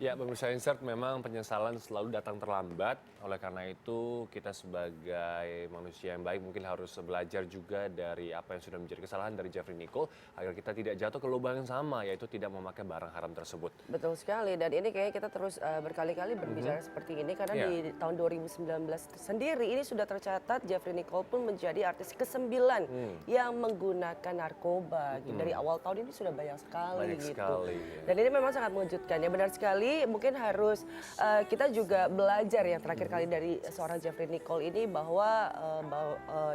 Ya, pemirsa Insert memang penyesalan selalu datang terlambat. Oleh karena itu, kita sebagai manusia yang baik mungkin harus belajar juga dari apa yang sudah menjadi kesalahan dari Jeffrey Nicole agar kita tidak jatuh ke lubang yang sama, yaitu tidak memakai barang haram tersebut. Betul sekali, dan ini kayaknya kita terus berkali-kali berbicara seperti ini karena di tahun 2019 sendiri ini sudah tercatat Jeffrey Nicole pun menjadi artis ke-9 yang menggunakan narkoba. Dari awal tahun ini sudah banyak sekali Sekali, ya. Dan ini memang sangat mengejutkan ya, benar sekali. Mungkin harus kita juga belajar yang terakhir kali dari seorang Jeffrey Nicole ini bahwa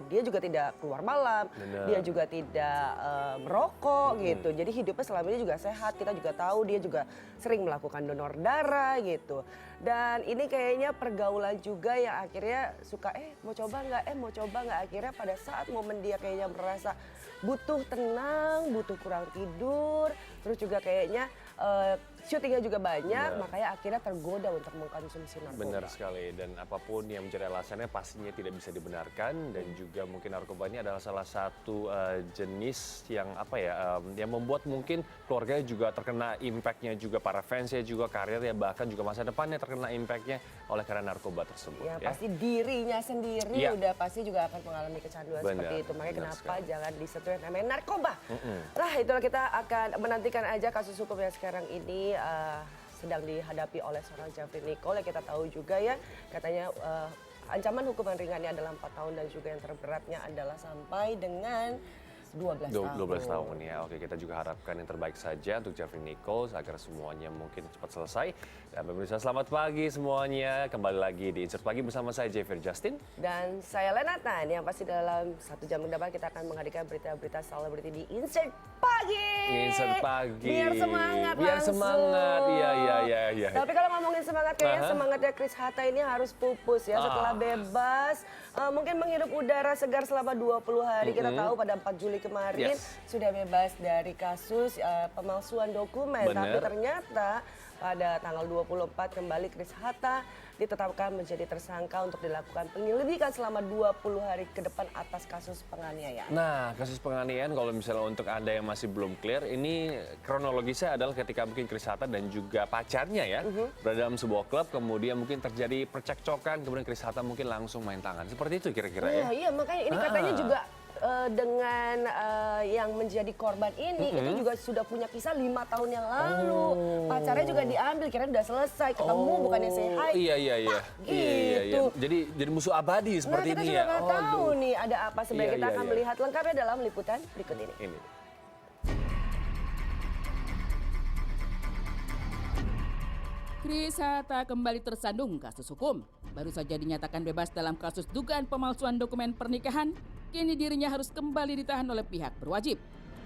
dia juga tidak keluar malam, dia juga tidak merokok gitu. Jadi hidupnya selama ini juga sehat. Kita juga tahu dia juga sering melakukan donor darah gitu. Dan ini kayaknya pergaulan juga yang akhirnya suka mau coba nggak, akhirnya pada saat momen dia kayaknya merasa butuh tenang, butuh kurang tidur, terus juga kayaknya syutingnya juga banyak, makanya akhirnya tergoda untuk mengkonsumsi narkoba. Benar sekali, dan apapun yang menjadi alasannya pastinya tidak bisa dibenarkan, dan juga mungkin narkoba ini adalah salah satu jenis yang yang membuat mungkin keluarganya juga terkena impactnya, juga para fansnya juga karirnya, bahkan juga masa depannya terkena impactnya oleh karena narkoba tersebut. Ya, pasti dirinya sendiri udah pasti juga akan mengalami kecanduan seperti itu. Makanya kenapa jangan disentuh yang namanya narkoba. Nah, itulah kita akan menantikan aja kasus hukum yang sekarang ini sedang dihadapi oleh seorang Jeffrey Nicole. Yang kita tahu juga ya, katanya ancaman hukuman ringannya adalah 4 tahun dan juga yang terberatnya adalah sampai dengan 12 tahun ya. Oke, kita juga harapkan yang terbaik saja untuk Jeffrey Nicole agar semuanya mungkin cepat selesai. Dan pemirsa, selamat pagi semuanya. Kembali lagi di Insert Pagi bersama saya Jeffrey Justin. Dan saya Lenatan, yang pasti dalam 1 jam ke depan kita akan menghadirkan berita-berita selebriti di Insert Pagi. Insert Pagi. Biar semangat Biar langsung. semangat, iya. Tapi kalau ngomongin semangat, kayaknya semangatnya Chris Hatta ini harus pupus ya setelah bebas. Mungkin menghirup udara segar selama 20 hari. Kita tahu pada 4 Juli kemarin sudah bebas dari kasus pemalsuan dokumen. Tapi ternyata pada tanggal 24 kembali Chris Hatta ditetapkan menjadi tersangka untuk dilakukan penyelidikan selama 20 hari ke depan atas kasus penganiayaan. Nah, kasus penganiayaan kalau misalnya untuk Anda yang masih belum clear, ini kronologisnya adalah ketika mungkin Chris Hatta dan juga pacarnya ya berada dalam sebuah klub, kemudian mungkin terjadi percekcokan, kemudian Chris Hatta mungkin langsung main tangan. Seperti itu kira-kira ya? Iya, makanya ini katanya juga dengan yang menjadi korban ini itu juga sudah punya kisah 5 tahun yang lalu. Pacarnya juga diambil, kira udah selesai, ketemu bukannya say hi. Iya. Gitu. Jadi musuh abadi seperti kita ini juga ya. nggak tahu nih ada apa sebenarnya. Kita akan melihat lengkapnya dalam liputan berikut ini. Chris Hatta kembali tersandung kasus hukum. Baru saja dinyatakan bebas dalam kasus dugaan pemalsuan dokumen pernikahan, kini dirinya harus kembali ditahan oleh pihak berwajib.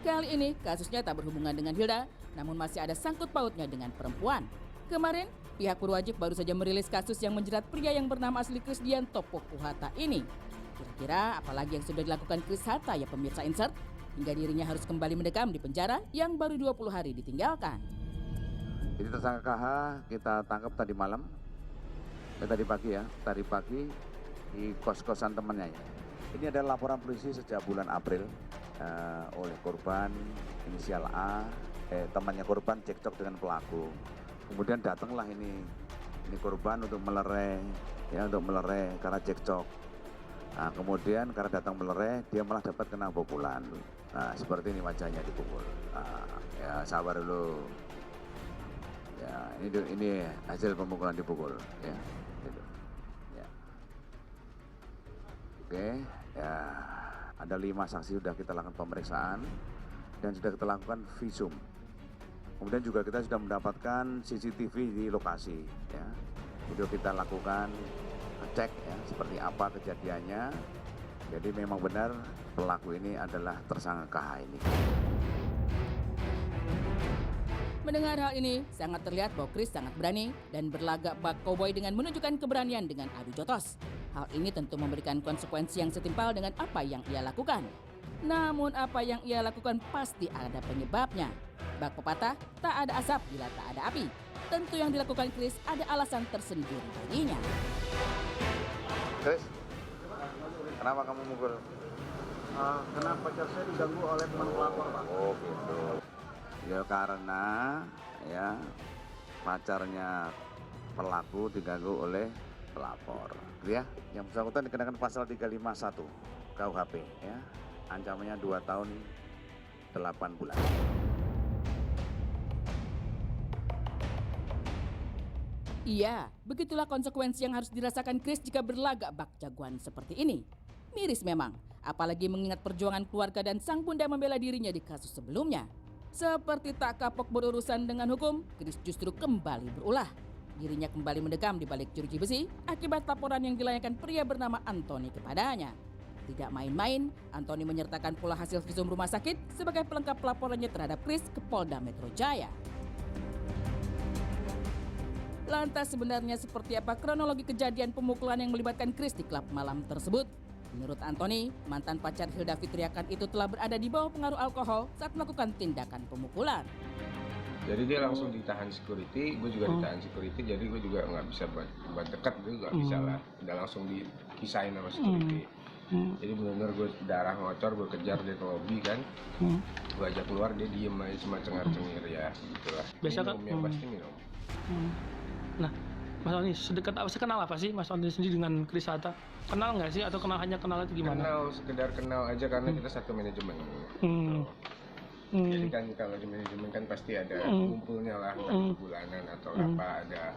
Kali ini kasusnya tak berhubungan dengan Hilda, namun masih ada sangkut pautnya dengan perempuan. Kemarin, pihak berwajib baru saja merilis kasus yang menjerat pria yang bernama asli Krisdianto Hatta ini. Kira-kira apalagi yang sudah dilakukan Chris Hatta ya pemirsa Insert, hingga dirinya harus kembali mendekam di penjara yang baru 20 hari ditinggalkan. Jadi tersangka KH kita tangkap tadi malam, tadi pagi di kos-kosan temannya ya. Ini adalah laporan polisi sejak bulan April oleh korban inisial A, temannya korban cekcok dengan pelaku. Kemudian datanglah ini korban untuk melerai karena cekcok. Nah, kemudian karena datang melerai, dia malah dapat kena pukulan. Nah, seperti ini wajahnya dipukul. Ya sabar dulu. Ya, ini hasil pemukulan dipukul ya. Gitu. Ya. Oke, ya ada 5 saksi sudah kita lakukan pemeriksaan dan sudah kita lakukan visum. Kemudian juga kita sudah mendapatkan CCTV di lokasi ya. Itu kita lakukan cek ya seperti apa kejadiannya. Jadi memang benar pelaku ini adalah tersangka KH ini. Mendengar hal ini, sangat terlihat bahwa Chris sangat berani dan berlagak bak cowboy dengan menunjukkan keberanian dengan adu jotos. Hal ini tentu memberikan konsekuensi yang setimpal dengan apa yang ia lakukan. Namun apa yang ia lakukan pasti ada penyebabnya. Bak pepatah, tak ada asap bila tak ada api. Tentu yang dilakukan Chris ada alasan tersendiri baginya. Chris, kenapa kamu mukul? Karena pacar saya diganggu oleh teman pelapor, Pak. Oh gitu. Ya karena ya pacarnya pelaku diganggu oleh pelapor. Ya, yang bersangkutan dikenakan pasal 351 KUHP ya. Ancamannya 2 tahun 8 bulan. Iya, begitulah konsekuensi yang harus dirasakan Chris jika berlagak bak jagoan seperti ini. Miris memang, apalagi mengingat perjuangan keluarga dan sang bunda membela dirinya di kasus sebelumnya. Seperti tak kapok berurusan dengan hukum, Chris justru kembali berulah. Dirinya kembali mendekam di balik jeruji besi akibat laporan yang dilayangkan pria bernama Anthony kepadanya. Tidak main-main, Anthony menyertakan pula hasil visum rumah sakit sebagai pelengkap laporannya terhadap Chris ke Polda Metro Jaya. Lantas sebenarnya seperti apa kronologi kejadian pemukulan yang melibatkan Chris di klub malam tersebut? Menurut Anthony, mantan pacar Hilda Fitriakan itu telah berada di bawah pengaruh alkohol saat melakukan tindakan pemukulan. Jadi dia langsung ditahan security, gue juga ditahan security, jadi gue juga nggak bisa buat dekat, gue nggak bisa lah. Udah langsung dipisahin sama security. Jadi benar-benar gue darah ngocor, gue kejar dia ke lobby kan. Gue ajak keluar, dia diem aja cuma cengar-cengir ya gitulah. Biasa kan? Minum, yang pasti minum. Nah, Mas Oni, sedekat apa sih, kenal apa sih Mas Oni sendiri dengan Chris Hatta? Kenal nggak sih atau hanya kenal itu gimana? Kenal, sekedar kenal aja karena kita satu manajemen. Jadi kan kalau di manajemen kan pasti ada ngumpulnya lah, entah bulanan atau apa, ada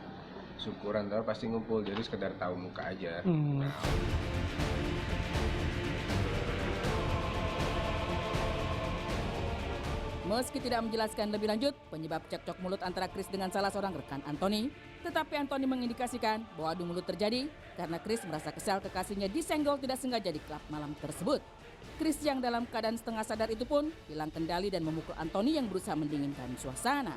syukuran, tapi pasti ngumpul. Jadi sekedar tahu muka aja. Meski tidak menjelaskan lebih lanjut penyebab cekcok mulut antara Chris dengan salah seorang rekan Anthony, tetapi Anthony mengindikasikan bahwa adu mulut terjadi karena Chris merasa kesal kekasihnya disenggol tidak sengaja di klub malam tersebut. Chris yang dalam keadaan setengah sadar itu pun hilang kendali dan memukul Anthony yang berusaha mendinginkan suasana.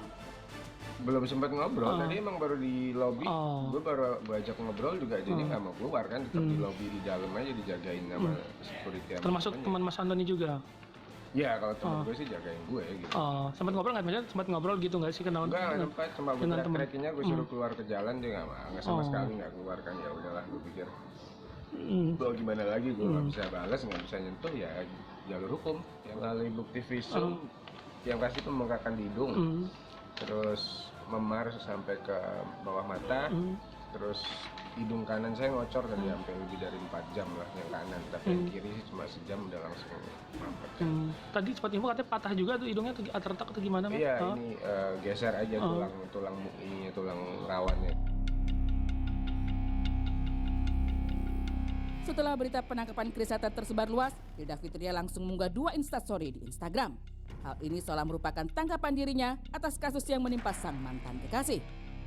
Belum sempat ngobrol, tadi emang baru di lobby, gue baru ajak ngobrol juga, jadi nggak mau keluar kan, tetap di lobby di dalam aja dijagain sama security. Termasuk teman Mas Anthony juga? Ya kalau temen gue sih jagain gue gitu. Sempat ngobrol nggak? Maksudnya sempat ngobrol gitu nggak sih kenal? Enggak, sempat cuma gue teriak-teriakinnya, gue suruh keluar ke jalan, dia nggak sama sekali nggak keluar kan, ya udahlah gue pikir. Gue gimana lagi, gue nggak bisa balas, nggak bisa nyentuh, ya jalur hukum. Yang ahli bukti visum, yang kasih pembengkakan di hidung, terus memar sampai ke bawah mata, terus hidung kanan saya ngocor tadi sampai lebih dari 4 jam lah yang kanan, tapi yang kiri sih cuma sejam udah langsung mampet. Tadi sempat info katanya patah juga tuh hidungnya, atau retak atau gimana? Iya, ini geser aja tulang rawannya. Setelah berita penangkapan Chris Hatta tersebar luas, Hilda Fitria langsung mengunggah 2 instastory di Instagram. Hal ini seolah merupakan tanggapan dirinya atas kasus yang menimpa sang mantan kekasih.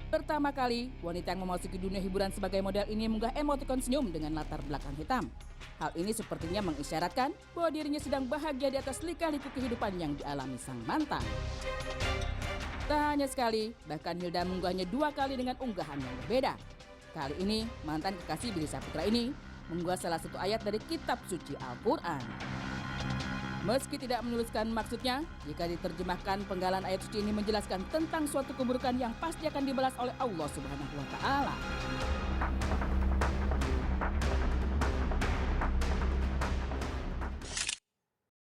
Pertama kali, wanita yang memasuki dunia hiburan sebagai model ini mengunggah emotikon senyum dengan latar belakang hitam. Hal ini sepertinya mengisyaratkan bahwa dirinya sedang bahagia di atas lika-liku kehidupan yang dialami sang mantan. Tak hanya sekali, bahkan Hilda mengunggahnya 2 kali dengan unggahan yang berbeda. Kali ini, mantan kekasih Billy Saputra ini mengunggah salah satu ayat dari kitab suci Al-Quran. Meski tidak menuliskan maksudnya, jika diterjemahkan penggalan ayat suci ini menjelaskan tentang suatu keburukan yang pasti akan dibalas oleh Allah Subhanahu wa Ta'ala.